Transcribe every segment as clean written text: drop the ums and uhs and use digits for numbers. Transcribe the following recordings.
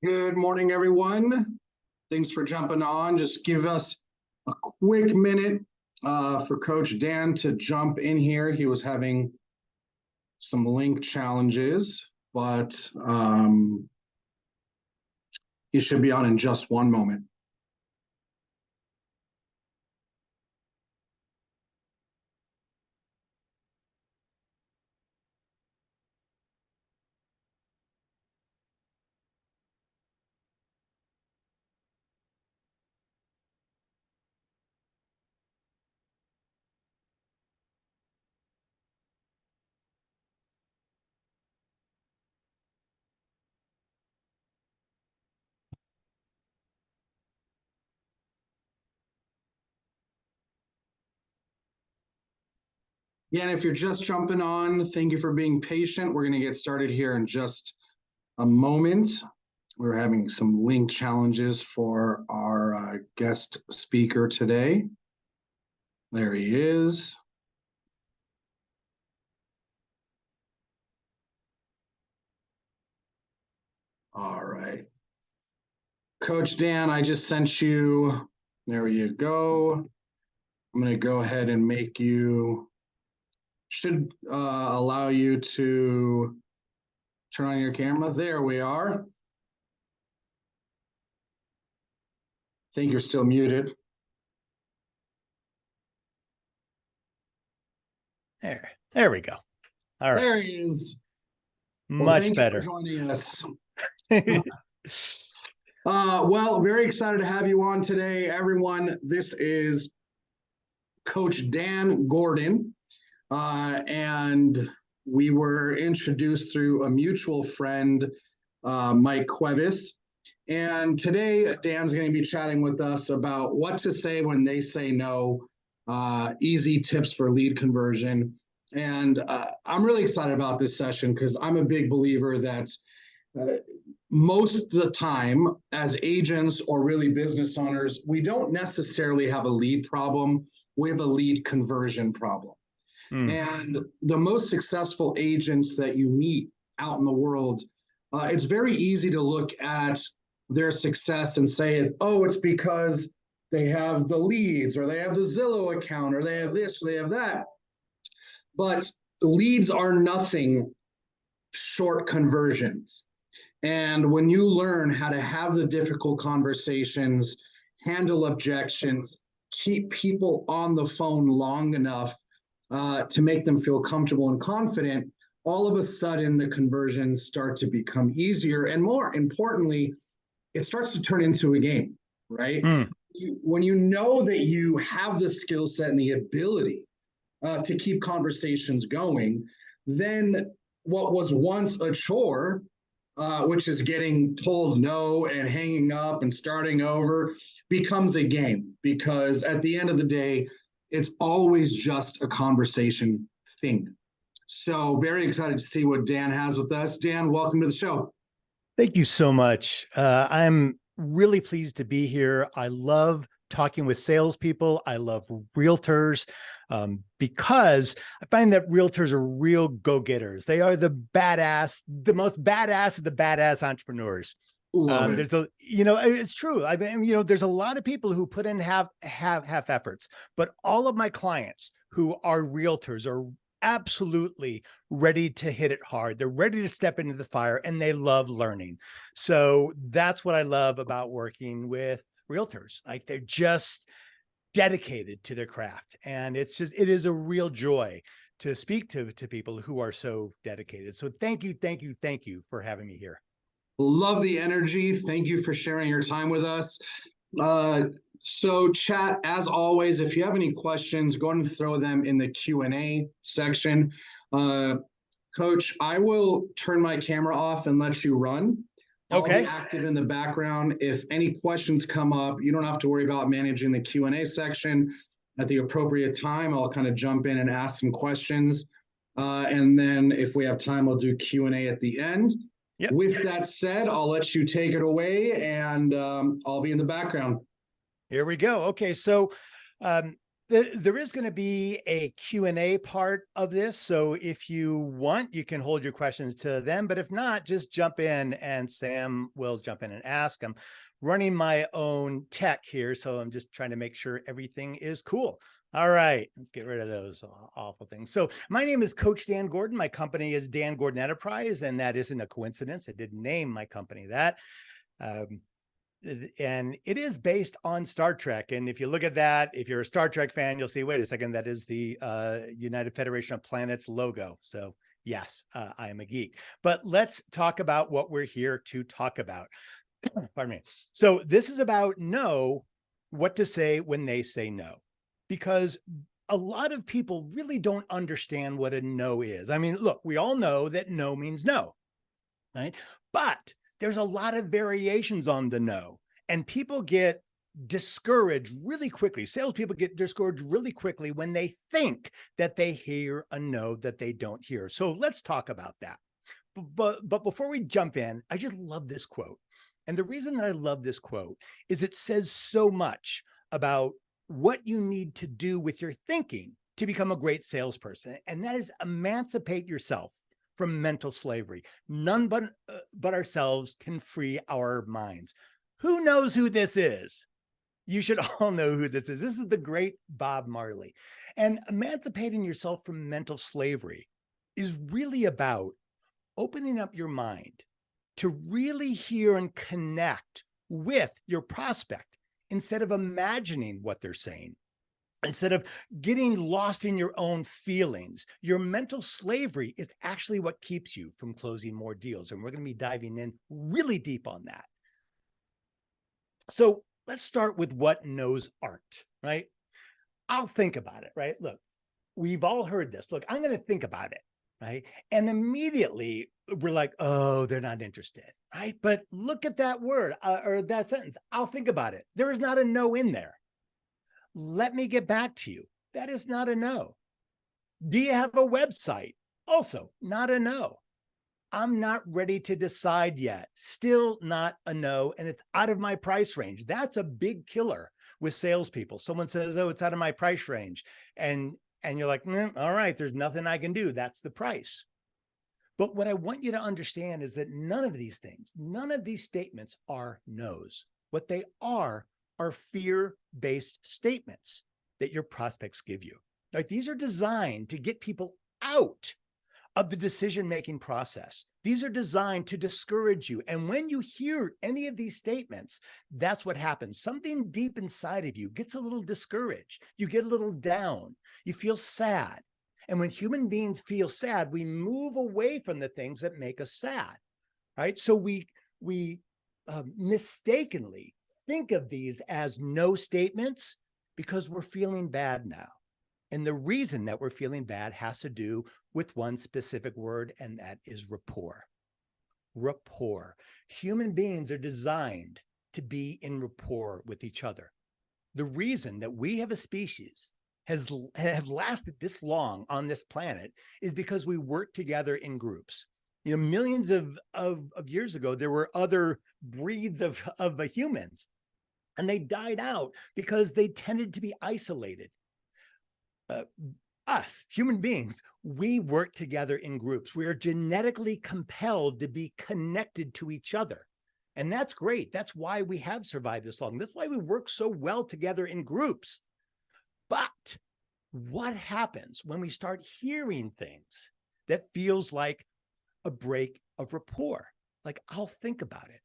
Good morning, everyone. Thanks for jumping on. Just give us a quick minute for Coach Dan to jump in here. He was having some link challenges, but he should be on in just one moment. Yeah, and if you're just jumping on, thank you for being patient. We're going to get started here in just a moment. We're having some link challenges for our guest speaker today. There he is. All right. Coach Dan, I just sent you, there you go. I'm going to go ahead and make you, should allow you to turn on your camera. There we are. I think you're still muted. There we go. All right. There he is. Much better. Thank you for joining us. Well, very excited to have you on today, everyone. This is Coach Dan Gordon, and we were introduced through a mutual friend, Mike Cuevas. And today, Dan's going to be chatting with us about what to say when they say no, easy tips for lead conversion. And I'm really excited about this session because I'm a big believer that most of the time as agents or really business owners, we don't necessarily have a lead problem. We have a lead conversion problem. And the most successful agents that you meet out in the world, it's very easy to look at their success and say, oh, it's because they have the leads or they have the Zillow account or they have this or they have that. But leads are nothing short conversions. And when you learn how to have the difficult conversations, handle objections, keep people on the phone long enough to make them feel comfortable and confident, all of a sudden the conversions start to become easier. And more importantly, it starts to turn into a game, right? When you know that you have the skill set and the ability to keep conversations going, then what was once a chore, which is getting told no and hanging up and starting over, becomes a game, because at the end of the day, it's always just a conversation thing. So very excited to see what Dan has with us. Dan, welcome to the show. Thank you so much. I'm really pleased to be here. I love talking with salespeople. I love realtors because I find that realtors are real go-getters. They are the most badass of the badass entrepreneurs. There's it's true. I mean, there's a lot of people who put in half efforts, but all of my clients who are realtors are absolutely ready to hit it hard. They're ready to step into the fire and they love learning. So that's what I love about working with realtors. Like, they're just dedicated to their craft. And it is a real joy to speak to people who are so dedicated. So thank you for having me here. Love the energy. Thank you for sharing your time with us. So chat, as always, if you have any questions, go ahead and throw them in the Q&A section. Coach, I will turn my camera off and let you run. Okay. I'll be active in the background. If any questions come up, you don't have to worry about managing the Q&A section. At the appropriate time, I'll kind of jump in and ask some questions. And then if we have time, I'll do Q&A at the end. Yep. With that said, I'll let you take it away, and I'll be in the background. Here we go. Okay, so There is going to be a Q&A part of this. So if you want, you can hold your questions to them. But if not, just jump in and Sam will jump in and ask. I'm running my own tech here. So I'm just trying to make sure everything is cool. All right, let's get rid of those awful things. So my name is Coach Dan Gordon. My company is Dan Gordon Enterprise, and that isn't a coincidence. I did name my company that. And it is based on Star Trek. And if you look at that, if you're a Star Trek fan, you'll see, wait a second, that is the United Federation of Planets logo. So yes, I am a geek. But let's talk about what we're here to talk about. Pardon me. So this is about know what to say when they say no, because a lot of people really don't understand what a no is. I mean, look, we all know that no means no, right? But there's a lot of variations on the no, and people get discouraged really quickly. Salespeople get discouraged really quickly when they think that they hear a no that they don't hear. So let's talk about that. But before we jump in, I just love this quote. And the reason that I love this quote is it says so much about what you need to do with your thinking to become a great salesperson. And that is emancipate yourself from mental slavery. None but ourselves can free our minds. Who knows who this is? You should all know who this is. This is the great Bob Marley. And emancipating yourself from mental slavery is really about opening up your mind to really hear and connect with your prospect instead of imagining what they're saying. Instead of getting lost in your own feelings. Your mental slavery is actually what keeps you from closing more deals. And we're going to be diving in really deep on that. So let's start with what no's aren't, right? I'll think about it, right? Look, we've all heard this. Look, I'm going to think about it, right? And immediately we're like, oh, they're not interested, right? But look at that word or that sentence. I'll think about it. There is not a no in there. Let me get back to you. That is not a no. Do you have a website? Also, not a no. I'm not ready to decide yet. Still not a no. And it's out of my price range. That's a big killer with salespeople. Someone says, oh, it's out of my price range. And you're like, all right, there's nothing I can do. That's the price. But what I want you to understand is that none of these things, none of these statements are no's. What they are fear-based statements that your prospects give you. Like these are designed to get people out of the decision-making process. These are designed to discourage you. And when you hear any of these statements, that's what happens. Something deep inside of you gets a little discouraged. You get a little down. You feel sad. And when human beings feel sad, we move away from the things that make us sad, right? So we mistakenly think of these as no statements because we're feeling bad now. And the reason that we're feeling bad has to do with one specific word, and that is rapport. Rapport. Human beings are designed to be in rapport with each other. The reason that we have a species have lasted this long on this planet is because we work together in groups. You know, millions of years ago, there were other breeds of humans, and they died out because they tended to be isolated. Us, human beings, we work together in groups. We are genetically compelled to be connected to each other. And that's great. That's why we have survived this long. That's why we work so well together in groups. But what happens when we start hearing things that feels like a break of rapport? Like, I'll think about it.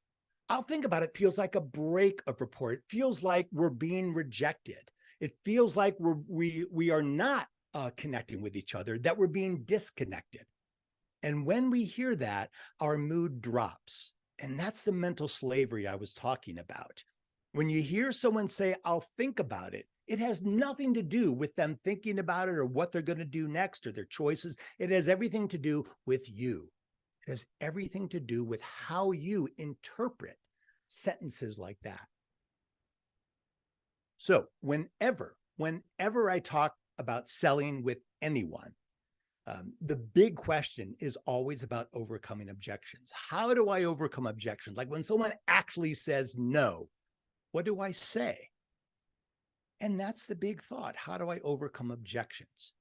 I'll think about it feels like a break of rapport. It feels like we're being rejected. It feels like we are not connecting with each other, that we're being disconnected. And when we hear that, our mood drops. And that's the mental slavery I was talking about. When you hear someone say, I'll think about it, it has nothing to do with them thinking about it or what they're going to do next or their choices. It has everything to do with you. It has everything to do with how you interpret sentences like that. So whenever I talk about selling with anyone, the big question is always about overcoming objections. How do I overcome objections? Like when someone actually says no, what do I say? And that's the big thought. How do I overcome objections?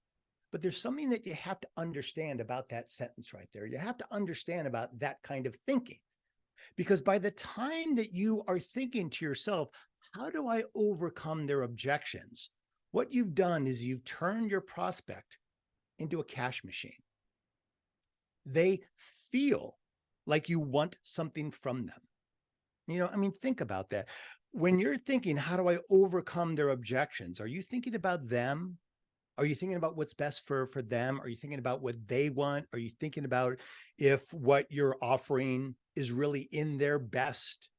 But there's something that you have to understand about that sentence right there. You have to understand about that kind of thinking. Because by the time that you are thinking to yourself, how do I overcome their objections? What you've done is you've turned your prospect into a cash machine. They feel like you want something from them. I mean, think about that. When you're thinking, how do I overcome their objections? Are you thinking about them? Are you thinking about what's best for them? Are you thinking about what they want? Are you thinking about if what you're offering is really in their best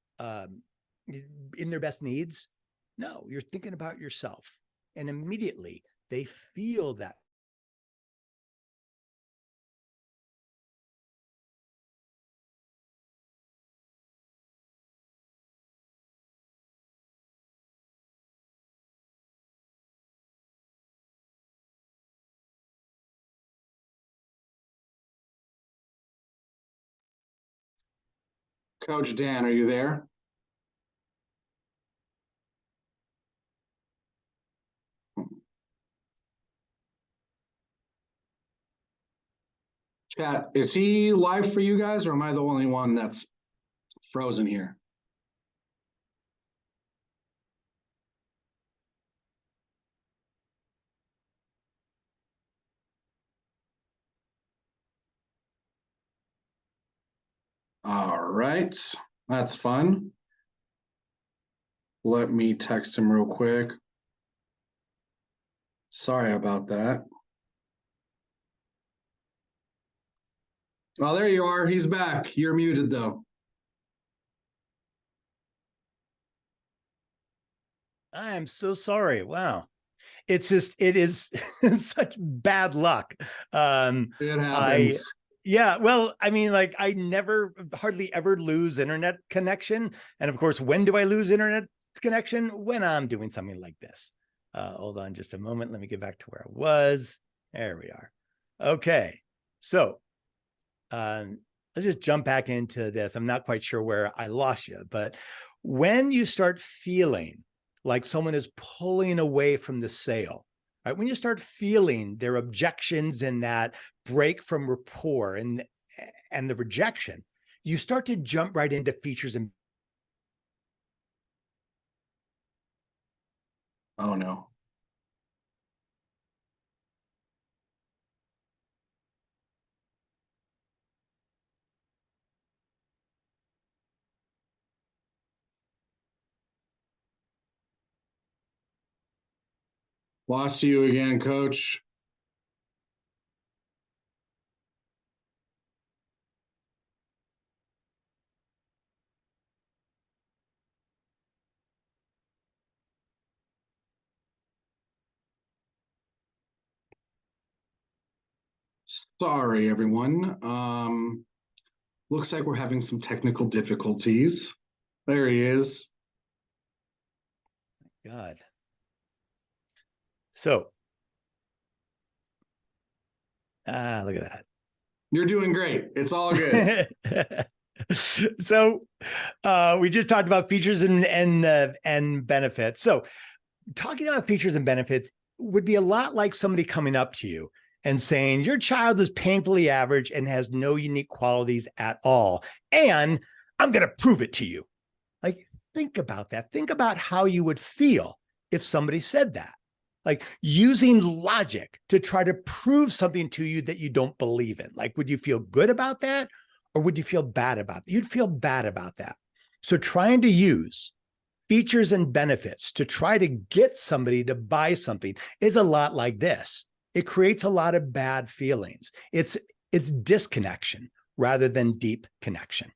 needs? No, you're thinking about yourself. And immediately they feel that. Coach Dan, are you there? Chat, is he live for you guys, or am I the only one that's frozen here? All right, that's fun. Let me text him real quick. Sorry about that. Oh, there you are. He's back. You're muted though. I am so sorry. Wow. It is such bad luck. It I, happens. yeah, well, I mean, like I hardly ever lose internet connection. And of course, when do I lose internet connection? When I'm doing something like this. Hold on just a moment. Let me get back to where I was. There we are. Okay. So let's just jump back into this. I'm not quite sure where I lost you, but when you start feeling like someone is pulling away from the sale, right? When you start feeling their objections and that break from rapport and the rejection, you start to jump right into features and. Oh no. Lost you again, coach. Sorry, everyone. Looks like we're having some technical difficulties. There he is. God. So, look at that. You're doing great. It's all good. So, we just talked about features and benefits. So, talking about features and benefits would be a lot like somebody coming up to you and saying, your child is painfully average and has no unique qualities at all. And I'm going to prove it to you. Like, think about that. Think about how you would feel if somebody said that. Like using logic to try to prove something to you that you don't believe in. Like, would you feel good about that? Or would you feel bad about that? You'd feel bad about that. So trying to use features and benefits to try to get somebody to buy something is a lot like this. It creates a lot of bad feelings. It's disconnection rather than deep connection.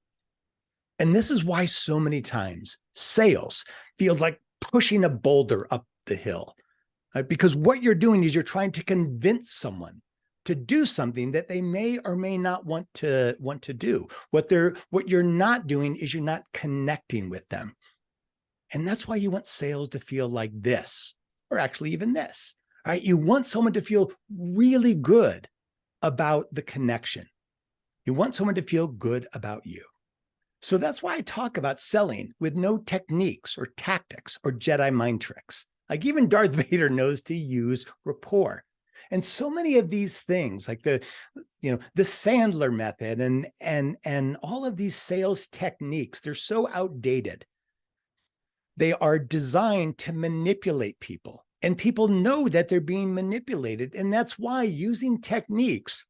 And this is why so many times sales feels like pushing a boulder up the hill, right? Because what you're doing is you're trying to convince someone to do something that they may or may not want to do. What you're not doing is you're not connecting with them. And that's why you want sales to feel like this, or actually even this, right? You want someone to feel really good about the connection. You want someone to feel good about you. So that's why I talk about selling with no techniques or tactics or Jedi mind tricks. Like even Darth Vader knows to use rapport. And so many of these things, like the Sandler method and all of these sales techniques, they're so outdated. They are designed to manipulate people, and people know that they're being manipulated. And that's why using techniques,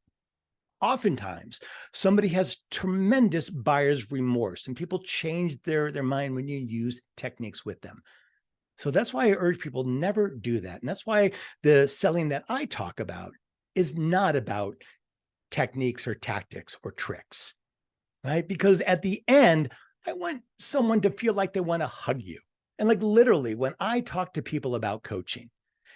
oftentimes somebody has tremendous buyer's remorse, and people change their mind when you use techniques with them. So that's why I urge people never do that. And that's why the selling that I talk about is not about techniques or tactics or tricks, right? Because at the end, I want someone to feel like they want to hug you. And like literally, when I talk to people about coaching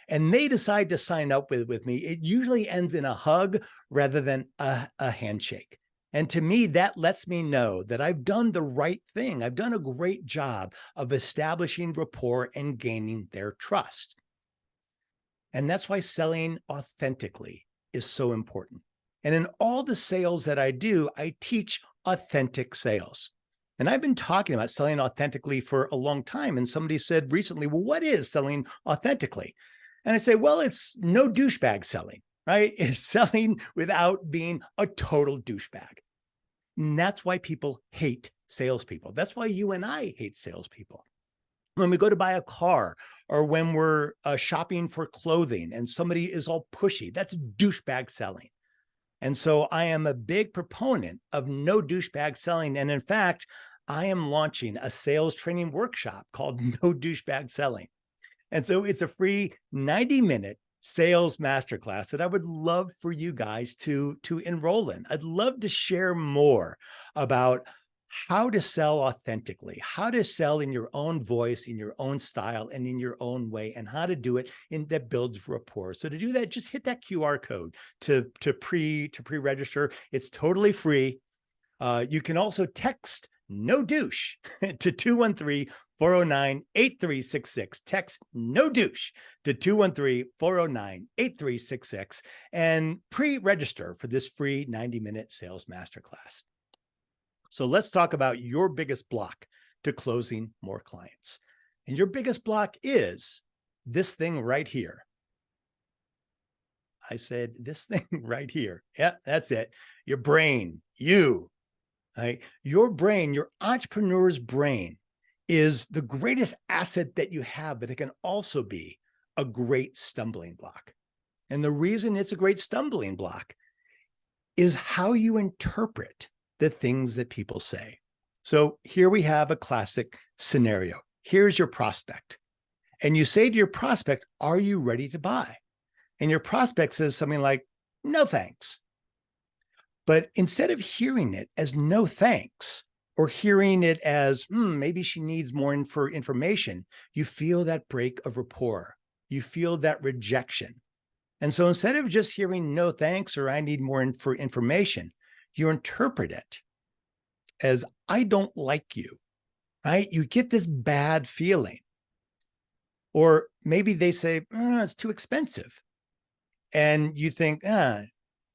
and they decide to sign up with me, it usually ends in a hug rather than a handshake. And to me, that lets me know that I've done the right thing. I've done a great job of establishing rapport and gaining their trust. And that's why selling authentically is so important. And in all the sales that I do, I teach authentic sales. And I've been talking about selling authentically for a long time. And somebody said recently, well, what is selling authentically? And I say, well, it's no douchebag selling, right? It's selling without being a total douchebag. And that's why people hate salespeople. That's why you and I hate salespeople. When we go to buy a car or when we're shopping for clothing and somebody is all pushy, that's douchebag selling. And so I am a big proponent of no douchebag selling. And in fact, I am launching a sales training workshop called No Douchebag Selling. And so it's a free 90-minute sales masterclass that I would love for you guys to enroll in. I'd love to share more about how to sell authentically, how to sell in your own voice, in your own style, and in your own way, and how to do it that builds rapport. So to do that, just hit that QR code to pre-register. It's totally free. You can also text no douche to 213-409-8366. Text no douche to 213-409-8366 and pre-register for this free 90-minute sales masterclass. So let's talk about your biggest block to closing more clients. And your biggest block is this thing right here. I said this thing right here. Yeah, that's it. Your brain, right? Your brain, your entrepreneur's brain is the greatest asset that you have, but it can also be a great stumbling block. And the reason it's a great stumbling block is how you interpret the things that people say. So here we have a classic scenario. Here's your prospect. And you say to your prospect, are you ready to buy? And your prospect says something like, no, thanks. But instead of hearing it as no thanks, or hearing it as maybe she needs more information, you feel that break of rapport. You feel that rejection. And so instead of just hearing no thanks or I need more information, you interpret it as I don't like you, right? You get this bad feeling. Or maybe they say, it's too expensive. And you think,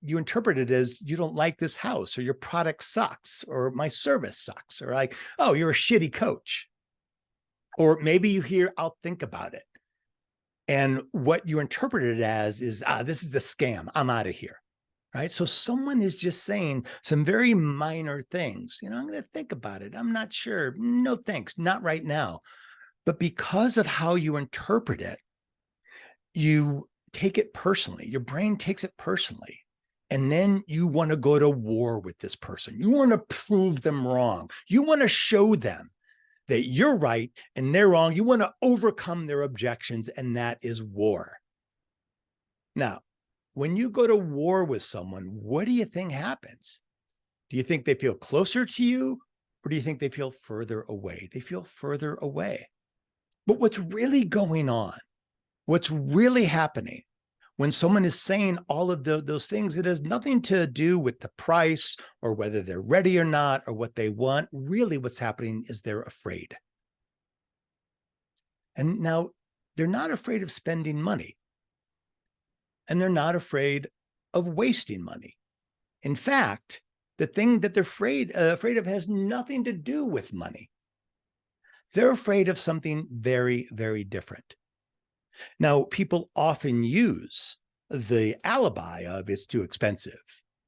you interpret it as you don't like this house, or your product sucks, or my service sucks, or like, oh, you're a shitty coach. Or maybe you hear, I'll think about it. And what you interpret it as is, this is a scam. I'm out of here. Right. So someone is just saying some very minor things. I'm going to think about it. I'm not sure. No, thanks. Not right now. But because of how you interpret it, you take it personally. Your brain takes it personally. And then you want to go to war with this person. You want to prove them wrong. You want to show them that you're right and they're wrong. You want to overcome their objections, and that is war. Now, when you go to war with someone, what do you think happens? Do you think they feel closer to you, or do you think they feel further away? They feel further away. But what's really going on, what's really happening when someone is saying all of those things, it has nothing to do with the price or whether they're ready or not or what they want. Really, what's happening is they're afraid. And now they're not afraid of spending money. And they're not afraid of wasting money. In fact, the thing that they're afraid of has nothing to do with money. They're afraid of something very, very different. Now, people often use the alibi of it's too expensive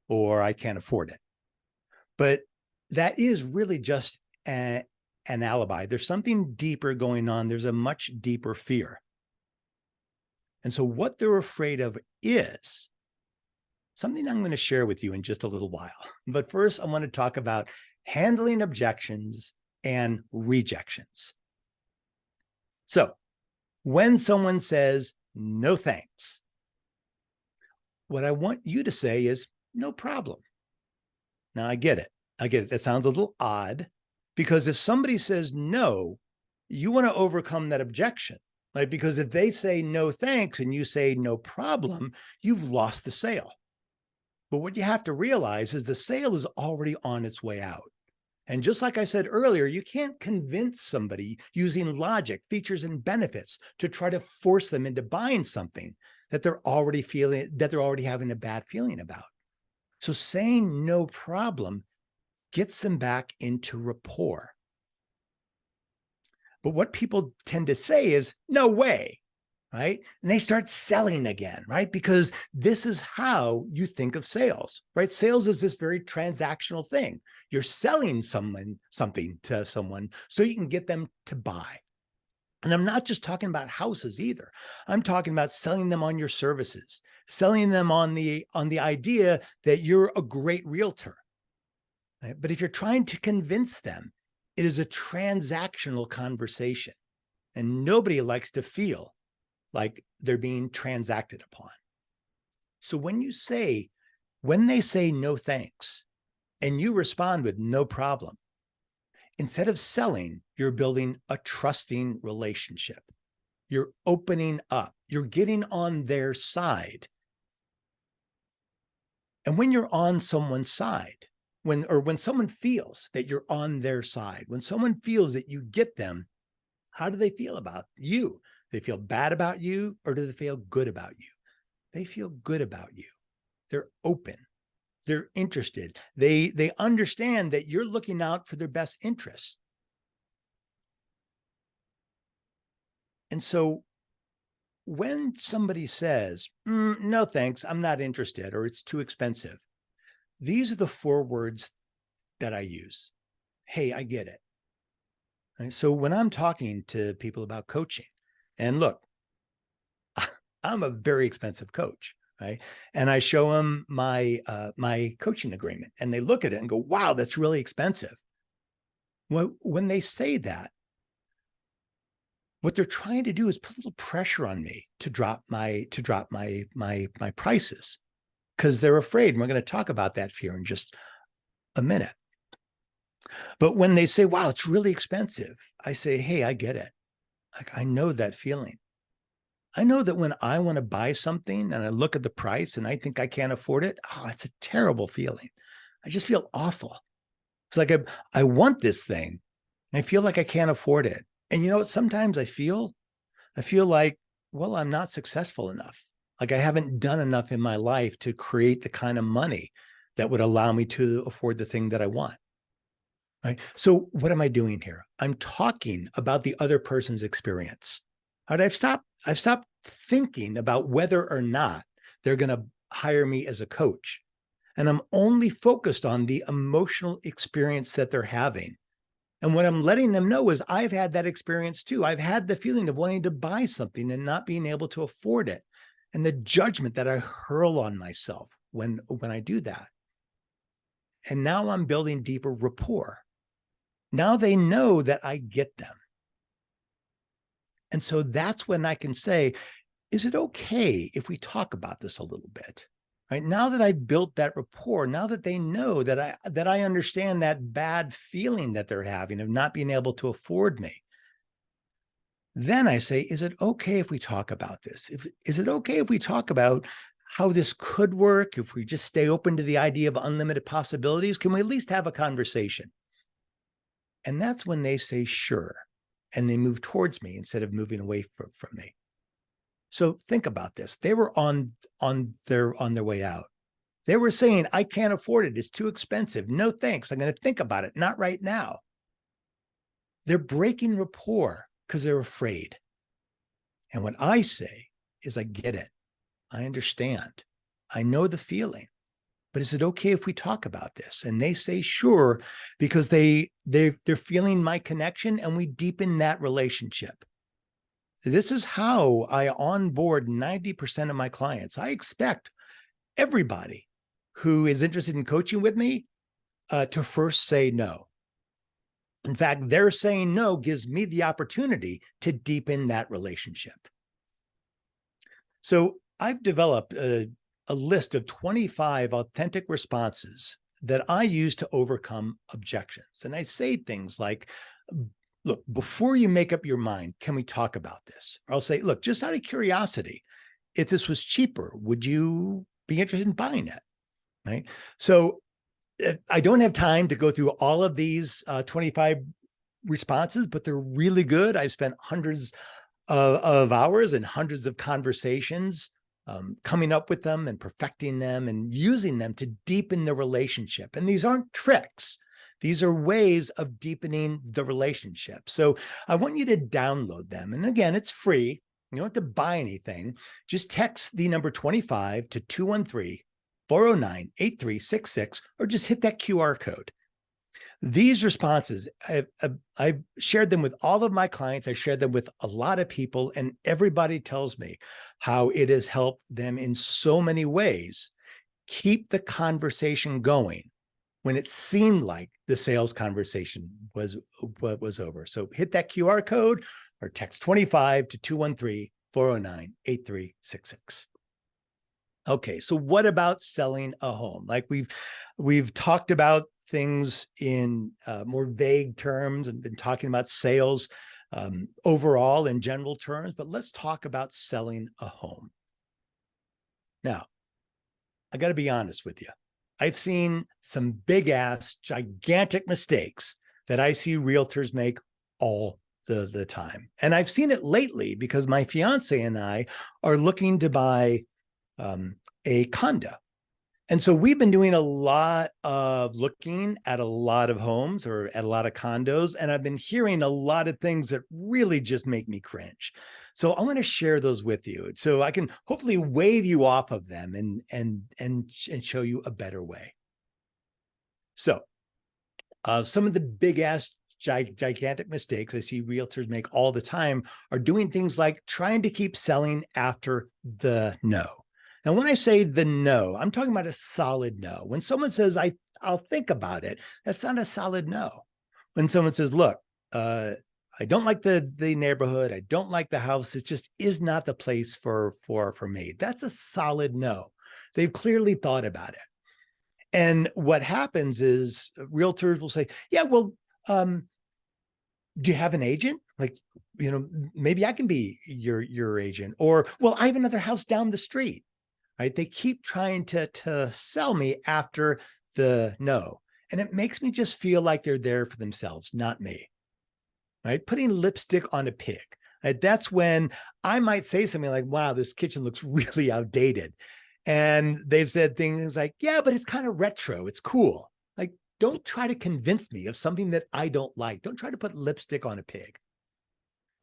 or I can't afford it. But that is really just an alibi. There's something deeper going on. There's a much deeper fear. And so what they're afraid of is something I'm going to share with you in just a little while. But first, I want to talk about handling objections and rejections. So when someone says, no thanks, what I want you to say is, no problem. Now, I get it. I get it. That sounds a little odd because if somebody says no, you want to overcome that objection, right? Because if they say no thanks and you say no problem, you've lost the sale. But what you have to realize is the sale is already on its way out. And just like I said earlier, you can't convince somebody using logic, features, and benefits to try to force them into buying something that they're already having a bad feeling about. So saying no problem gets them back into rapport. But what people tend to say is no way, right? And they start selling again, right? Because this is how you think of sales, right? Sales is this very transactional thing. You're selling something to someone so you can get them to buy. And I'm not just talking about houses either. I'm talking about selling them on your services, selling them on the idea that you're a great realtor. Right? But if you're trying to convince them, it is a transactional conversation, and nobody likes to feel like they're being transacted upon. So when they say no thanks, and you respond with no problem, instead of selling, you're building a trusting relationship. You're opening up. You're getting on their side. And when you're on someone's side, when someone feels that you're on their side, when someone feels that you get them, how do they feel about you? They feel bad about you, or do they feel good about you? They feel good about you. They're open. They're interested. They understand that you're looking out for their best interests. And so when somebody says, no, thanks, I'm not interested, or it's too expensive, these are the 4 words that I use. Hey, I get it. Right? So when I'm talking to people about coaching, and look, I'm a very expensive coach, right? And I show them my coaching agreement, and they look at it and go, "Wow, that's really expensive." When they say that, what they're trying to do is put a little pressure on me to drop my prices, because they're afraid. And we're going to talk about that fear in just a minute. But when they say, "Wow, it's really expensive," I say, "Hey, I get it. Like, I know that feeling. I know that when I want to buy something and I look at the price and I think I can't afford it, it's a terrible feeling. I just feel awful. It's like I want this thing and I feel like I can't afford it. And you know what? Sometimes I feel like, well, I'm not successful enough. Like I haven't done enough in my life to create the kind of money that would allow me to afford the thing that I want." Right? So what am I doing here? I'm talking about the other person's experience. Right? I've stopped thinking about whether or not they're going to hire me as a coach. And I'm only focused on the emotional experience that they're having. And what I'm letting them know is I've had that experience too. I've had the feeling of wanting to buy something and not being able to afford it, and the judgment that I hurl on myself when I do that. And now I'm building deeper rapport. Now they know that I get them. And so that's when I can say, is it okay if we talk about this a little bit? Right now that I've built that rapport, now that they know that I understand that bad feeling that they're having of not being able to afford me, then I say, is it okay if we talk about this? Is it okay if we talk about how this could work? If we just stay open to the idea of unlimited possibilities, can we at least have a conversation? And that's when they say, sure. And they move towards me instead of moving away from me. So think about this. They were on their way out. They were saying, I can't afford it. It's too expensive. No, thanks. I'm going to think about it. Not right now. They're breaking rapport because they're afraid. And what I say is, I get it. I understand. I know the feeling. But is it okay if we talk about this? And they say, sure, because they're feeling my connection, and we deepen that relationship. This is how I onboard 90% of my clients. I expect everybody who is interested in coaching with me to first say no. In fact, their saying no gives me the opportunity to deepen that relationship. So I've developed a list of 25 authentic responses that I use to overcome objections. And I say things like, look, before you make up your mind, can we talk about this? Or I'll say, look, just out of curiosity, if this was cheaper, would you be interested in buying it? Right. So I don't have time to go through all of these 25 responses, but they're really good. I've spent hundreds of hours and hundreds of conversations coming up with them and perfecting them and using them to deepen the relationship. And these aren't tricks. These are ways of deepening the relationship. So I want you to download them. And again, it's free. You don't have to buy anything. Just text the number 25 to 213-409-8366, or just hit that QR code. These responses, I've shared them with all of my clients. I shared them with a lot of people, and everybody tells me how it has helped them in so many ways keep the conversation going when it seemed like the sales conversation was over. So hit that QR code or text 25 to 213-409-8366. Okay, so what about selling a home? Like we've talked about things in more vague terms and been talking about sales overall in general terms, but let's talk about selling a home. Now, I got to be honest with you. I've seen some big ass, gigantic mistakes that I see realtors make all the time. And I've seen it lately because my fiance and I are looking to buy a condo. And so we've been doing a lot of looking at a lot of homes or at a lot of condos, and I've been hearing a lot of things that really just make me cringe. So I want to share those with you so I can hopefully wave you off of them and show you a better way. So some of the big ass gigantic mistakes I see realtors make all the time are doing things like trying to keep selling after the no. Now, when I say the no, I'm talking about a solid no. When someone says, I'll think about it, that's not a solid no. When someone says, look, I don't like the neighborhood, I don't like the house, it just is not the place for me. That's a solid no. They've clearly thought about it. And what happens is realtors will say, yeah, well, do you have an agent? Like, maybe I can be your agent. Or, well, I have another house down the street. Right? They keep trying to sell me after the no. And it makes me just feel like they're there for themselves, not me. Right? Putting lipstick on a pig. Right? That's when I might say something like, wow, this kitchen looks really outdated. And they've said things like, yeah, but it's kind of retro. It's cool. Like, don't try to convince me of something that I don't like. Don't try to put lipstick on a pig.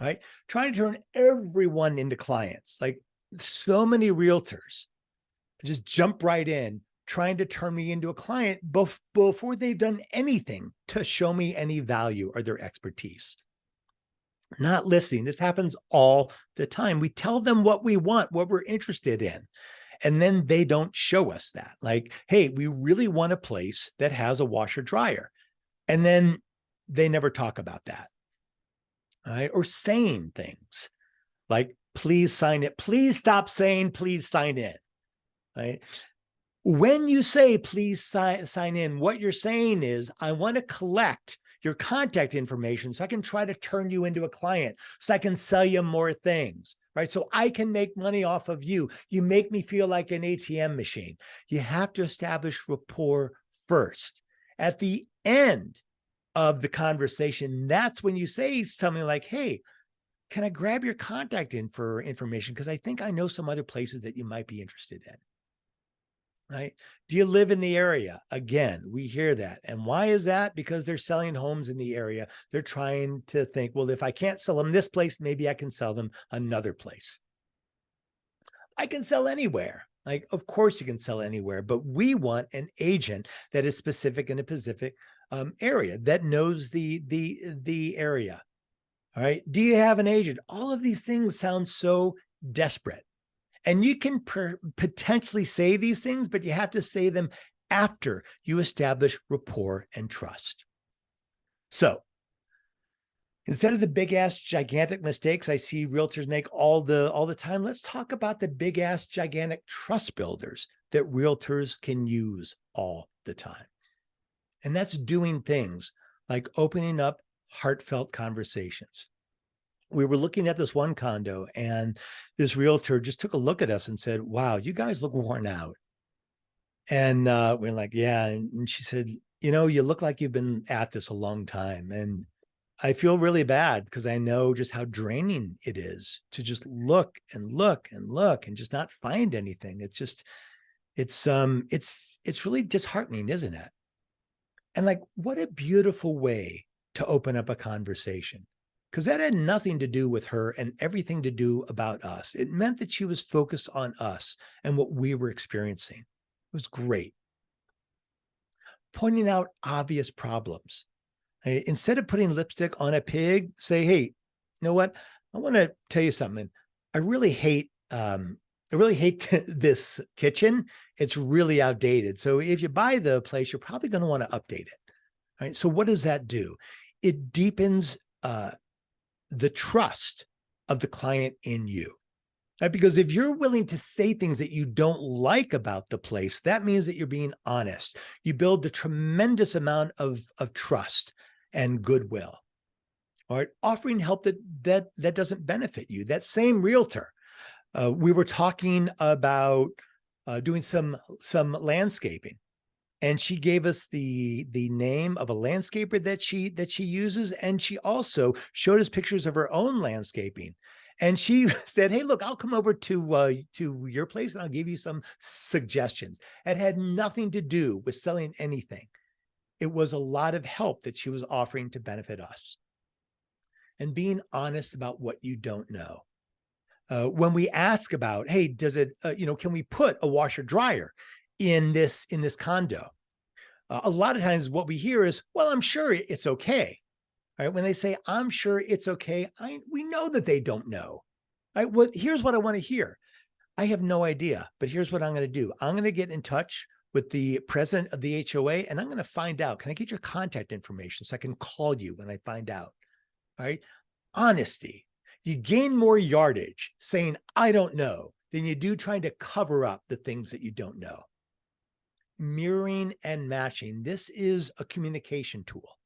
Right? Trying to turn everyone into clients. Like, so many realtors just jump right in, trying to turn me into a client before they've done anything to show me any value or their expertise. Not listening. This happens all the time. We tell them what we want, what we're interested in, and then they don't show us that. Like, hey, we really want a place that has a washer dryer. And then they never talk about that. All right? Or saying things like, please sign it. Please stop saying, please sign in. Right? When you say, please sign in, what you're saying is, I want to collect your contact information so I can try to turn you into a client, so I can sell you more things, right? So I can make money off of you. You make me feel like an ATM machine. You have to establish rapport first. At the end of the conversation, that's when you say something like, hey, can I grab your contact information? Because I think I know some other places that you might be interested in. right? Do you live in the area? Again, we hear that. And why is that? Because they're selling homes in the area. They're trying to think, well, if I can't sell them this place, maybe I can sell them another place. I can sell anywhere. Like, of course you can sell anywhere, but we want an agent that is specific in a specific area, that knows the area. All right. Do you have an agent? All of these things sound so desperate. And you can potentially say these things, but you have to say them after you establish rapport and trust. So instead of the big ass gigantic mistakes I see realtors make all the time, let's talk about the big ass gigantic trust builders that realtors can use all the time. And that's doing things like opening up heartfelt conversations. We were looking at this one condo, and this realtor just took a look at us and said, "Wow, you guys look worn out." And we're like, "Yeah." And she said, "You look like you've been at this a long time. And I feel really bad because I know just how draining it is to just look and look and look and just not find anything. It's really disheartening, isn't it?" And like, what a beautiful way to open up a conversation, because that had nothing to do with her and everything to do about us. It meant that she was focused on us and what we were experiencing. It was great. Pointing out obvious problems. Instead of putting lipstick on a pig, say, "Hey, you know what? I want to tell you something. I really hate this kitchen. It's really outdated. So if you buy the place, you're probably going to want to update it." All right. So what does that do? It deepens the trust of the client in you. Right? Because if you're willing to say things that you don't like about the place, that means that you're being honest. You build a tremendous amount of trust and goodwill. All right. Offering help that doesn't benefit you. That same realtor, we were talking about doing some landscaping, and she gave us the name of a landscaper that she uses, and she also showed us pictures of her own landscaping. And she said, "Hey, look, I'll come over to your place and I'll give you some suggestions." It had nothing to do with selling anything. It was a lot of help that she was offering to benefit us. And being honest about what you don't know. When we ask about, "Hey, does it, can we put a washer dryer in this condo?" A lot of times what we hear is, "Well, I'm sure it's okay." Right? When they say, "I'm sure it's okay," we know that they don't know. Right? Well, here's what I want to hear. "I have no idea, but here's what I'm going to do. I'm going to get in touch with the president of the HOA, and I'm going to find out. Can I get your contact information so I can call you when I find out?" All right? Honesty. You gain more yardage saying, "I don't know," than you do trying to cover up the things that you don't know. Mirroring and matching. This is a communication tool,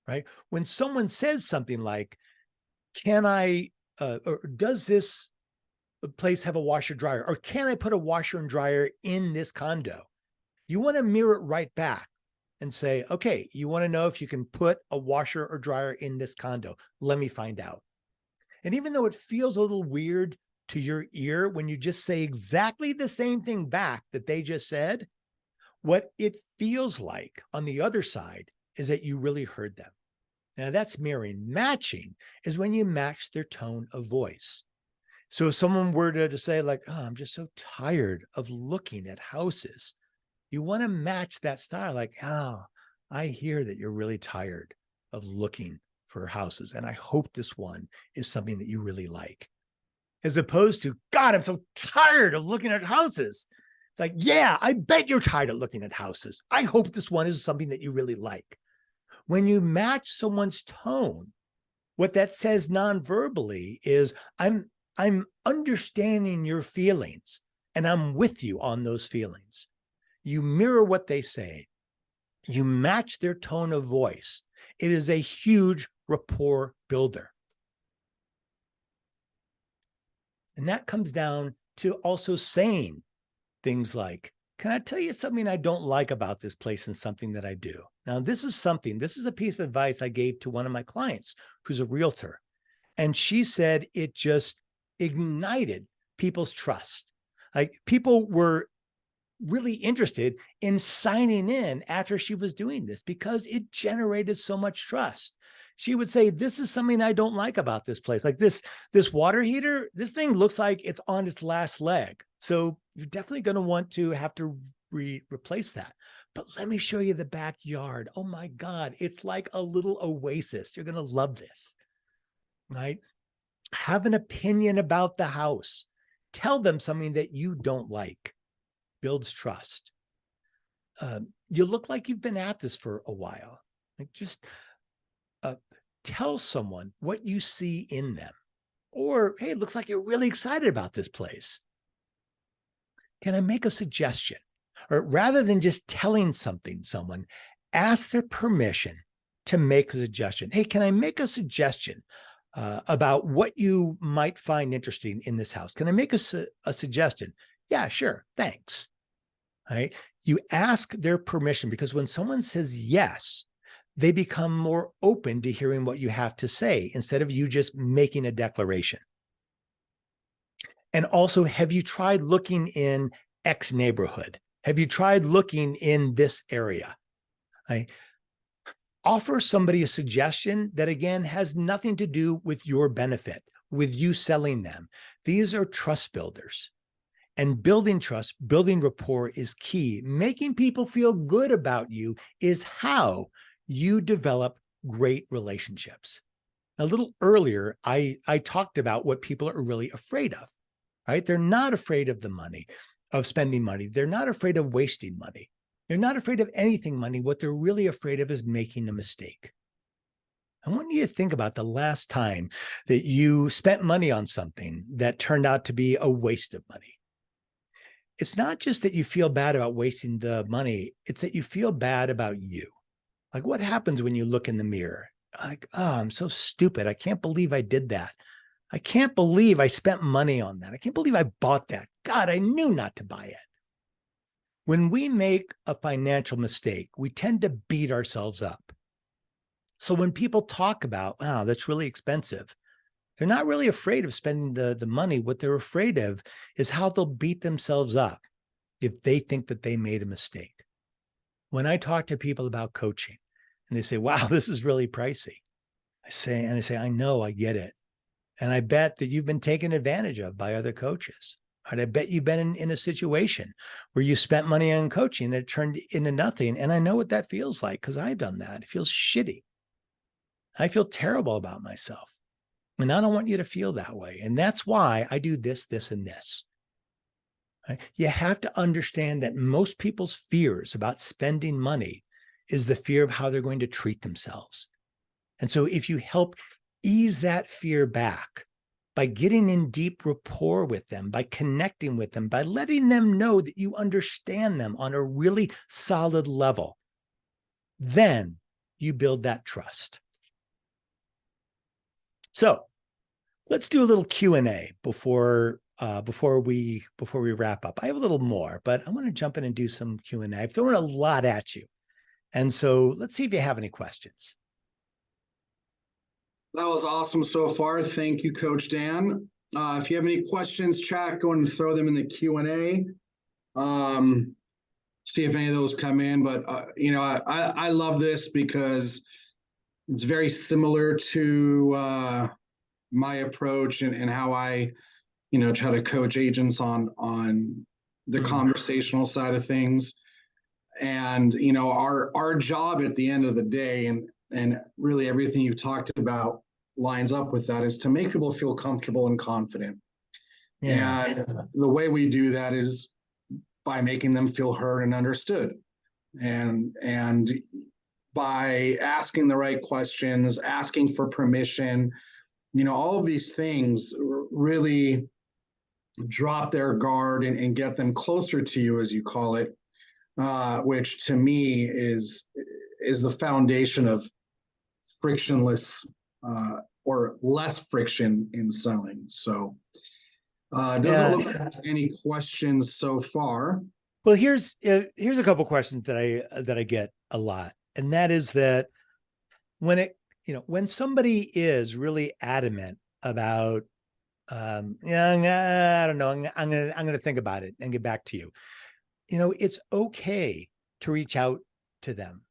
right? When someone says something like, "Can I, or does this place have a washer dryer? Or can I put a washer and dryer in this condo?" You want to mirror it right back and say, "Okay, you want to know if you can put a washer or dryer in this condo? Let me find out." And even though it feels a little weird to your ear when you just say exactly the same thing back that they just said, what it feels like on the other side is that you really heard them. Now that's mirroring. Matching is when you match their tone of voice. So if someone were to say like, "Oh, I'm just so tired of looking at houses," you want to match that style. Like, "Oh, I hear that you're really tired of looking for houses, and I hope this one is something that you really like." As opposed to, "God, I'm so tired of looking at houses." It's like, "Yeah, I bet you're tired of looking at houses. I hope this one is something that you really like." When you match someone's tone, what that says non-verbally is, I'm understanding your feelings and I'm with you on those feelings." You mirror what they say. You match their tone of voice. It is a huge rapport builder. And that comes down to also saying things like, "Can I tell you something I don't like about this place and something that I do?" Now, this is a piece of advice I gave to one of my clients who's a realtor. And she said it just ignited people's trust. Like, people were really interested in signing in after she was doing this because it generated so much trust. She would say, this is something I don't like about this place. Like this water heater, this thing looks like it's on its last leg. So you're definitely going to want to have to replace that. But let me show you the backyard. Oh my God, it's like a little oasis. You're going to love this, right? Have an opinion about the house. Tell them something that you don't like. Builds trust. You look like you've been at this for a while. Like just tell someone what you see in them. Or, hey, it looks like you're really excited about this place. Can I make a suggestion? Or rather than just telling someone, ask their permission to make a suggestion. Hey, can I make a suggestion about what you might find interesting in this house? Can I make a suggestion? Yeah, sure. Thanks. All right. You ask their permission because when someone says yes, they become more open to hearing what you have to say instead of you just making a declaration. And also, have you tried looking in X neighborhood? Have you tried looking in this area? Right? Offer somebody a suggestion that, again, has nothing to do with your benefit, with you selling them. These are trust builders. And building trust, building rapport is key. Making people feel good about you is how you develop great relationships. A little earlier, I talked about what people are really afraid of, right? They're not afraid of the money, of spending money. They're not afraid of wasting money. They're not afraid of anything money. What they're really afraid of is making a mistake. I want you to think about the last time that you spent money on something that turned out to be a waste of money. It's not just that you feel bad about wasting the money, it's that you feel bad about you. Like, what happens when you look in the mirror? Like, oh, I'm so stupid. I can't believe I did that. I can't believe I spent money on that. I can't believe I bought that. God, I knew not to buy it. When we make a financial mistake, we tend to beat ourselves up. So when people talk about, wow, that's really expensive, they're not really afraid of spending the money. What they're afraid of is how they'll beat themselves up if they think that they made a mistake. When I talk to people about coaching and they say, wow, this is really pricey, I say, I know, I get it. And I bet that you've been taken advantage of by other coaches. And I bet you've been in a situation where you spent money on coaching that turned into nothing. And I know what that feels like because I've done that. It feels shitty. I feel terrible about myself. And I don't want you to feel that way. And that's why I do this, this, and this. Right? You have to understand that most people's fears about spending money is the fear of how they're going to treat themselves. And so if you help ease that fear back by getting in deep rapport with them, by connecting with them, by letting them know that you understand them on a really solid level, then you build that trust. So let's do a little Q&A before we wrap up. I have a little more, but I want to jump in and do some Q&A. I've thrown a lot at you. And so let's see if you have any questions. That was awesome so far. Thank you, Coach Dan. If you have any questions, chat, go and throw them in the Q&A. See if any of those come in. But, I love this because it's very similar to my approach and how I, try to coach agents on the conversational side of things. And, our job at the end of the day, and really everything you've talked about lines up with that, is to make people feel comfortable and confident. Yeah. And the way we do that is by making them feel heard and understood. And by asking the right questions, asking for permission, all of these things really drop their guard and get them closer to you, as you call it, which to me is the foundation of frictionless or less friction in selling. So doesn't look like there's any questions so far. Well, here's a couple of questions that I get a lot, and that is that when somebody is really adamant about I don't know, I'm gonna think about it and get back to you. it's okay to reach out to them.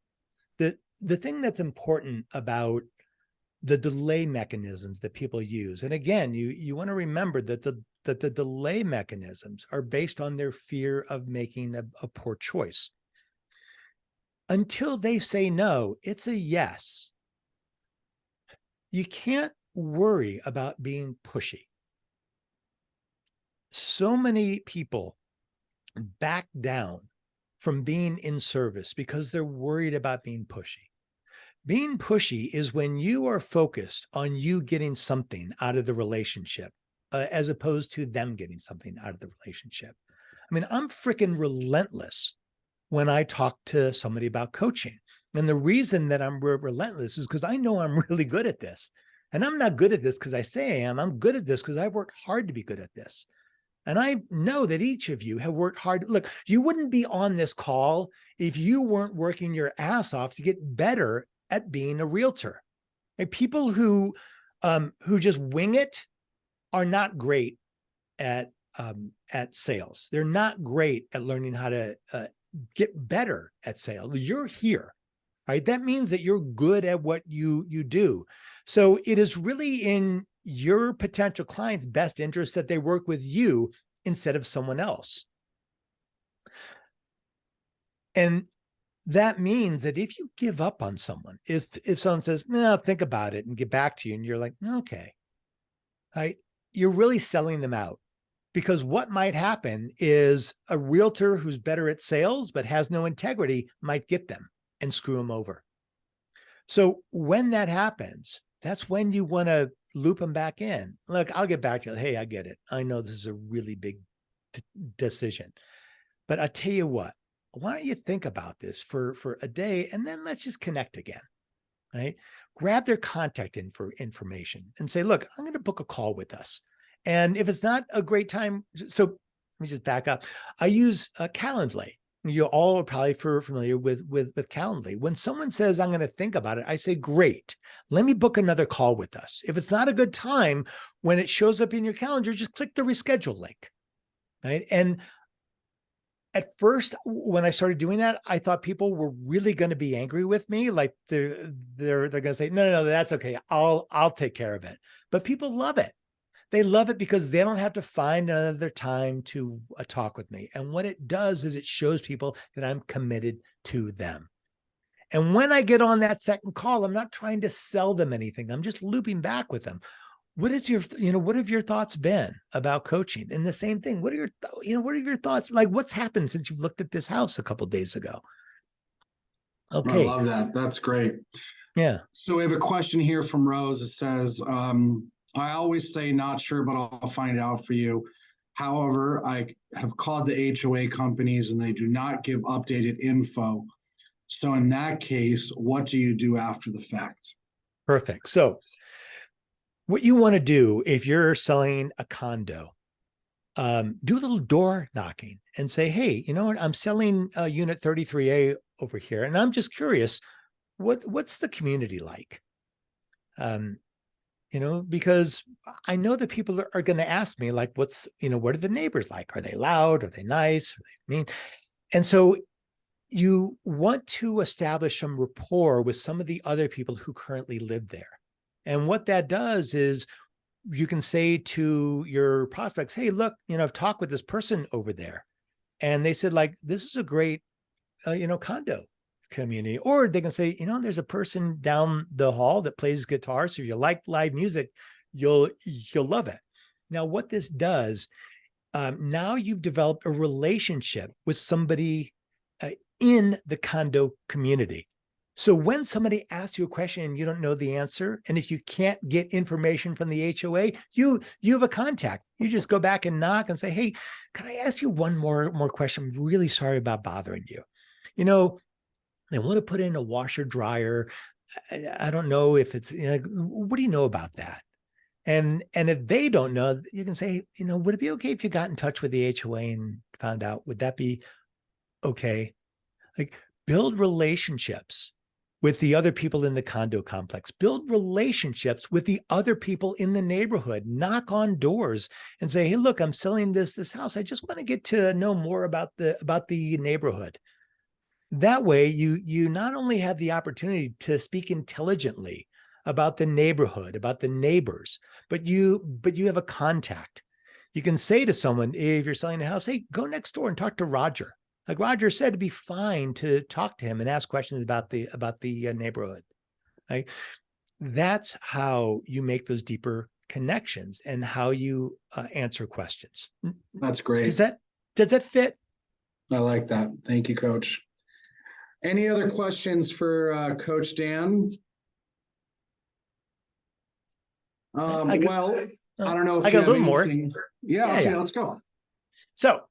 The thing that's important about the delay mechanisms that people use, and again, you want to remember that the delay mechanisms are based on their fear of making a poor choice. Until they say no, it's a yes. You can't worry about being pushy. So many people back down from being in service because they're worried about being pushy. Being pushy is when you are focused on you getting something out of the relationship, as opposed to them getting something out of the relationship. I mean, I'm freaking relentless when I talk to somebody about coaching. And the reason that I'm relentless is because I know I'm really good at this. And I'm not good at this because I say I am. I'm good at this because I've worked hard to be good at this. And I know that each of you have worked hard. Look, you wouldn't be on this call if you weren't working your ass off to get better at being a realtor. Like, people who just wing it are not great at sales. They're not great at learning how to get better at sales. You're here, right? That means that you're good at what you do. So it is really in your potential client's best interest that they work with you instead of someone else. And that means that if you give up on someone, if someone says, no, think about it and get back to you, and you're like, okay, right, you're really selling them out. Because what might happen is a realtor who's better at sales but has no integrity might get them and screw them over. So when that happens, that's when you want to loop them back in. Look, I'll get back to you. Hey, I get it. I know this is a really big decision, but I tell you what, why don't you think about this for a day, and then let's just connect again, right? Grab their contact information and say, look, I'm going to book a call with us. And if it's not a great time, so let me just back up. I use Calendly. You all are probably familiar with Calendly. When someone says, I'm going to think about it, I say, great, let me book another call with us. If it's not a good time, when it shows up in your calendar, just click the reschedule link, right? And at first, when I started doing that, I thought people were really going to be angry with me. Like they're going to say, no, that's okay. I'll take care of it. But people love it. They love it because they don't have to find another time to talk with me. And what it does is it shows people that I'm committed to them. And when I get on that second call, I'm not trying to sell them anything. I'm just looping back with them. What is what have your thoughts been about coaching? And the same thing. What are your thoughts? Like, what's happened since you've looked at this house a couple of days ago? I Okay. love that. That's great. Yeah. So we have a question here from Rose. It says, I always say not sure, but I'll find out for you. However, I have called the HOA companies and they do not give updated info. So in that case, what do you do after the fact? Perfect. So what you want to do if you're selling a condo, do a little door knocking and say, hey, you know what? I'm selling unit 33A over here. And I'm just curious, what's the community like? Because I know that people are going to ask me, like, what are the neighbors like? Are they loud? Are they nice? Are they mean? And so you want to establish some rapport with some of the other people who currently live there. And what that does is you can say to your prospects, hey, look, I've talked with this person over there. And they said, like, this is a great, condo community. Or they can say, there's a person down the hall that plays guitar. So if you like live music, you'll love it. Now, what this does, now you've developed a relationship with somebody in the condo community. So when somebody asks you a question and you don't know the answer, and if you can't get information from the HOA, you have a contact. You just go back and knock and say, hey, can I ask you one more question? I'm really sorry about bothering you. They want to put in a washer dryer. I don't know if it's, what do you know about that? And if they don't know, you can say, would it be okay if you got in touch with the HOA and found out, would that be okay? Like, build relationships with the other people in the condo complex, build relationships with the other people in the neighborhood, knock on doors and say, hey, look, I'm selling this house. I just want to get to know more about the neighborhood. That way you not only have the opportunity to speak intelligently about the neighborhood, about the neighbors, but you have a contact. You can say to someone, if you're selling a house, hey, go next door and talk to Roger. Like Roger said, it'd be fine to talk to him and ask questions about the neighborhood. Right? That's how you make those deeper connections and how you answer questions. That's great. Does that fit? I like that. Thank you, Coach. Any other questions for Coach Dan? I don't know if I you got a have little more. anything. Yeah, okay, let's go. So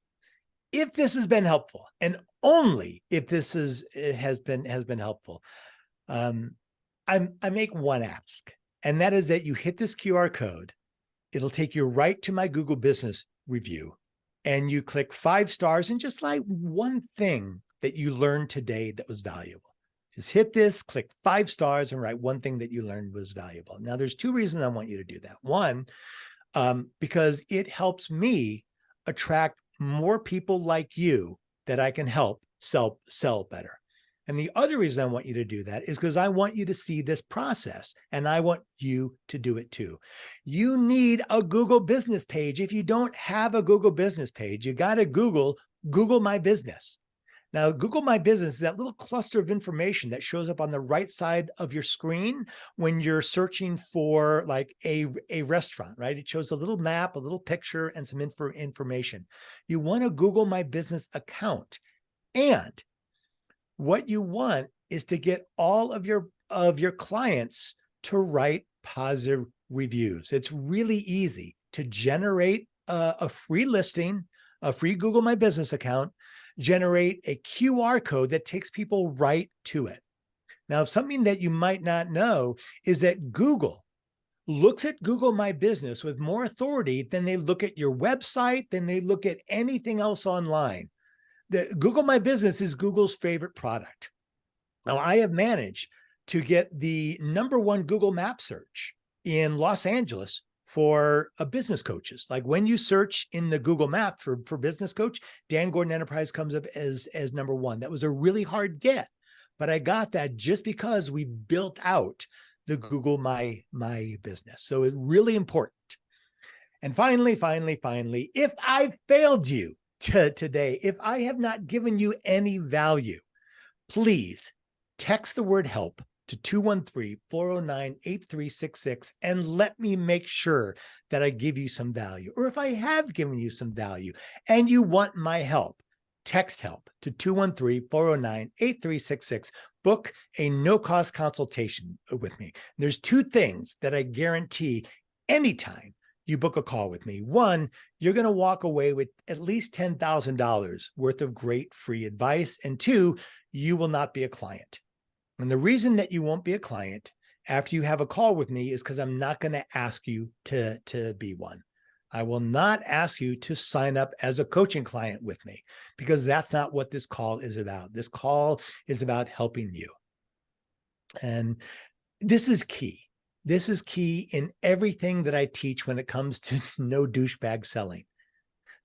if this has been helpful, and only if this has been helpful, I make one ask, and that is that you hit this QR code. It'll take you right to my Google Business review, and you click 5 stars and just like one thing that you learned today that was valuable. Just hit this, click 5 stars, and write one thing that you learned was valuable. Now, there's 2 reasons I want you to do that. One, because it helps me attract more people like you that I can help sell better. And the other reason I want you to do that is because I want you to see this process, and I want you to do it too. You need a Google business page. If you don't have a Google business page, you got to Google My Business. Now, Google My Business is that little cluster of information that shows up on the right side of your screen when you're searching for like a restaurant, right? It shows a little map, a little picture, and some information. You want a Google My Business account. And what you want is to get all of your clients to write positive reviews. It's really easy to generate a free listing, a free Google My Business account, generate a QR code that takes people right to it. Now, something that you might not know is that Google looks at Google My Business with more authority than they look at your website, than they look at anything else online. The Google My Business is Google's favorite product. Now, I have managed to get the #1 Google Map search in Los Angeles for business coaches. Like when you search in the Google Map for business coach, Dan Gordon Enterprise comes up as #1. That was a really hard get, but I got that just because we built out the Google My Business. So it's really important. And finally, if I failed you today, if I have not given you any value, please text the word help to 213-409-8366 and let me make sure that I give you some value. Or if I have given you some value and you want my help, text help to 213-409-8366. Book a no-cost consultation with me. There's 2 things that I guarantee anytime you book a call with me. One, you're going to walk away with at least $10,000 worth of great free advice. And 2, you will not be a client. And the reason that you won't be a client after you have a call with me is because I'm not going to ask you to be one. I will not ask you to sign up as a coaching client with me, because that's not what this call is about. This call is about helping you. And this is key. This is key in everything that I teach when it comes to no douchebag selling,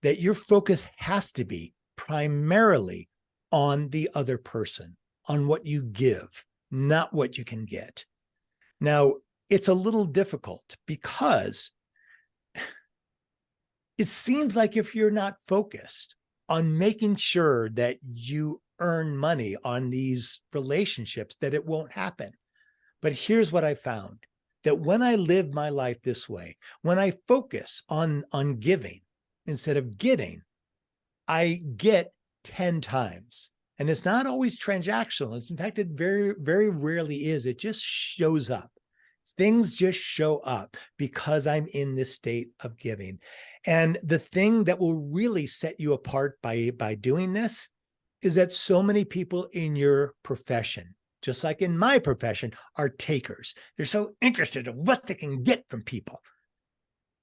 that your focus has to be primarily on the other person, on what you give, not what you can get. Now, it's a little difficult because it seems like if you're not focused on making sure that you earn money on these relationships, that it won't happen. But here's what I found, that when I live my life this way, when I focus on giving instead of getting, I get 10 times. And it's not always transactional. It's, in fact, it very, very rarely is. It just shows up. Things just show up because I'm in this state of giving. And the thing that will really set you apart by doing this is that so many people in your profession, just like in my profession, are takers. They're so interested in what they can get from people.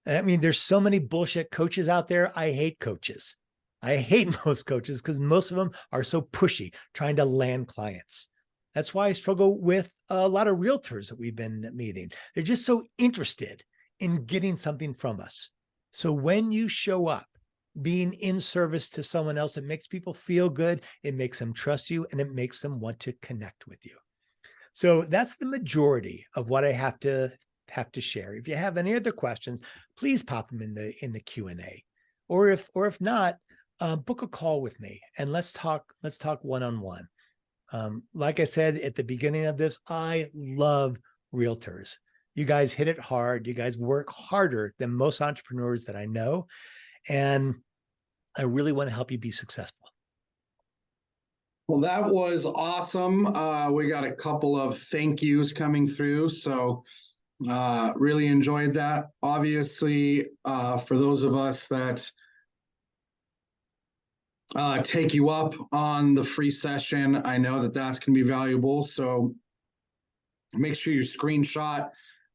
I mean, there's so many bullshit coaches out there. I hate coaches. I hate most coaches because most of them are so pushy, trying to land clients. That's why I struggle with a lot of realtors that we've been meeting. They're just so interested in getting something from us. So when you show up, being in service to someone else, it makes people feel good. It makes them trust you, and it makes them want to connect with you. So that's the majority of what I have to share. If you have any other questions, please pop them in the Q&A, or if not, book a call with me and let's talk one-on-one. Like I said at the beginning of this, I love realtors. You guys hit it hard. You guys work harder than most entrepreneurs that I know, and I really want to help you be successful. Well, that was awesome. We got a couple of thank yous coming through, so really enjoyed that. Obviously, for those of us that take you up on the free session, I know that that's going to be valuable. So make sure you screenshot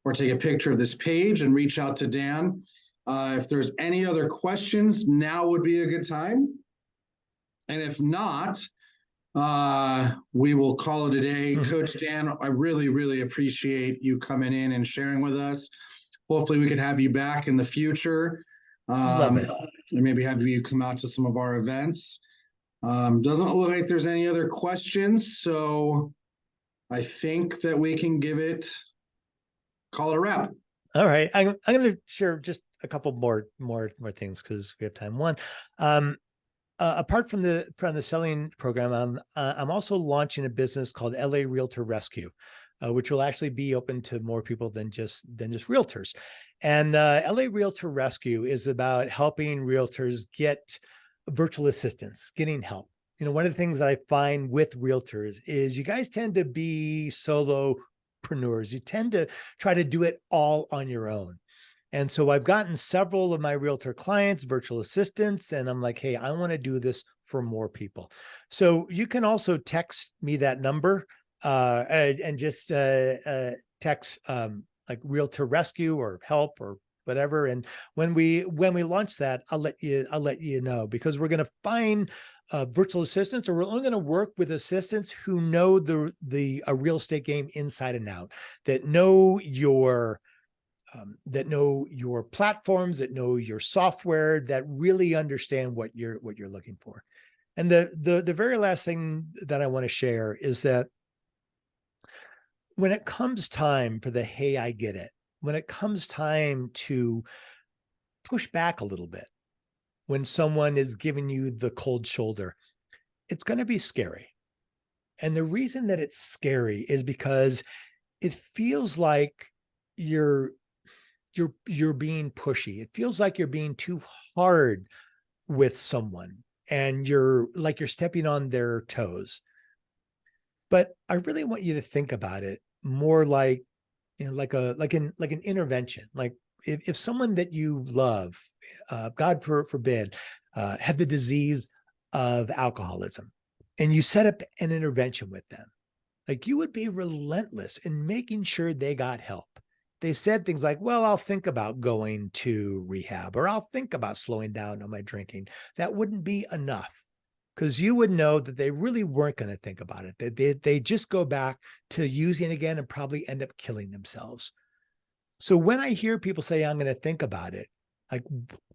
or take a picture of this page and reach out to Dan. If there's any other questions, now would be a good time. And if not, we will call it a day. Coach Dan, I really, really appreciate you coming in and sharing with us. Hopefully we could have you back in the future. Love it. And maybe have you come out to some of our events. Doesn't look like there's any other questions, so I think that we can call it a wrap. All right. I'm going to share just a couple more things because we have time. One, apart from the selling program, I'm also launching a business called LA Realtor Rescue, which will actually be open to more people than just realtors. And LA Realtor Rescue is about helping realtors get virtual assistants, getting help. You know, one of the things that I find with realtors is you guys tend to be solopreneurs. You tend to try to do it all on your own. And so I've gotten several of my realtor clients, virtual assistants, and I'm like, hey, I want to do this for more people. So you can also text me that number and just text like Realtor Rescue or help or whatever. And when we launch that, I'll let you know, because we're going to find virtual assistants, or we're only going to work with assistants who know the real estate game inside and out, that know your platforms, that know your software, that really understand what you're looking for. And the very last thing that I want to share is that when it comes time for the, hey, I get it, when it comes time to push back a little bit, when someone is giving you the cold shoulder, it's going to be scary. And the reason that it's scary is because it feels like you're being pushy. It feels like you're being too hard with someone, and you're stepping on their toes. But I really want you to think about it more like, you know, like an intervention. Like if someone that you love, God forbid, had the disease of alcoholism, and you set up an intervention with them, like you would be relentless in making sure they got help. They said things like, well, I'll think about going to rehab, or I'll think about slowing down on my drinking. That wouldn't be enough, because you would know that they really weren't going to think about it. They just go back to using again and probably end up killing themselves. So when I hear people say, I'm going to think about it, like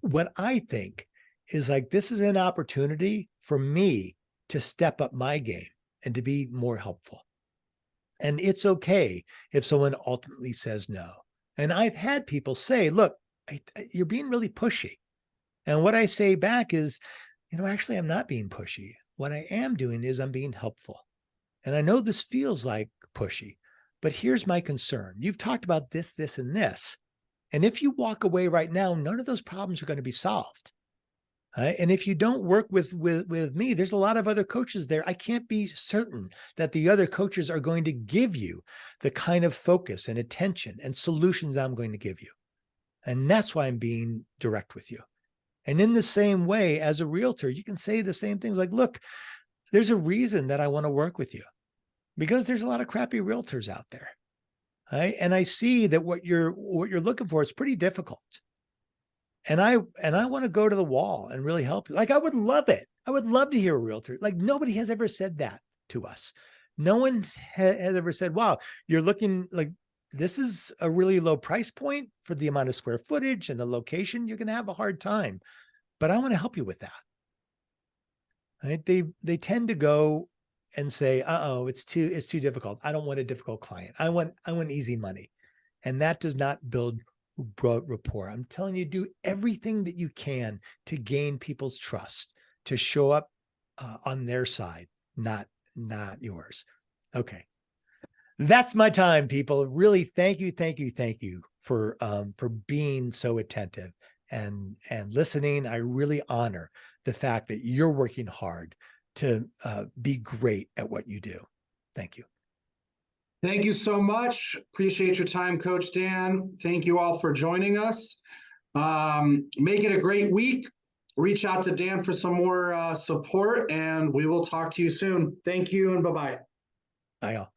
what I think is like, this is an opportunity for me to step up my game and to be more helpful. And it's okay if someone ultimately says no. And I've had people say, look, you're being really pushy. And what I say back is, you know, actually, I'm not being pushy. What I am doing is I'm being helpful. And I know this feels like pushy, but here's my concern. You've talked about this, this, and this. And if you walk away right now, none of those problems are going to be solved. And if you don't work with me, there's a lot of other coaches there. I can't be certain that the other coaches are going to give you the kind of focus and attention and solutions I'm going to give you. And that's why I'm being direct with you. And in the same way, as a realtor, you can say the same things like, look, there's a reason that I want to work with you, because there's a lot of crappy realtors out there. Right? And I see that what you're looking for is pretty difficult. And I want to go to the wall and really help you. Like, I would love it. I would love to hear a realtor. Like, nobody has ever said that to us. No one has ever said, wow, you're looking like this is a really low price point for the amount of square footage and the location. You're going to have a hard time, but I want to help you with that. Right? They tend to go and say, "Uh-oh, it's too difficult. I don't want a difficult client. I want easy money." And that does not build rapport. I'm telling you, do everything that you can to gain people's trust, to show up on their side, not yours. Okay. That's my time, people. Really, thank you for being so attentive and listening. I really honor the fact that you're working hard to be great at what you do. Thank you. Thank you so much. Appreciate your time, Coach Dan. Thank you all for joining us. Make it a great week. Reach out to Dan for some more support, and we will talk to you soon. Thank you, and bye-bye. Bye all.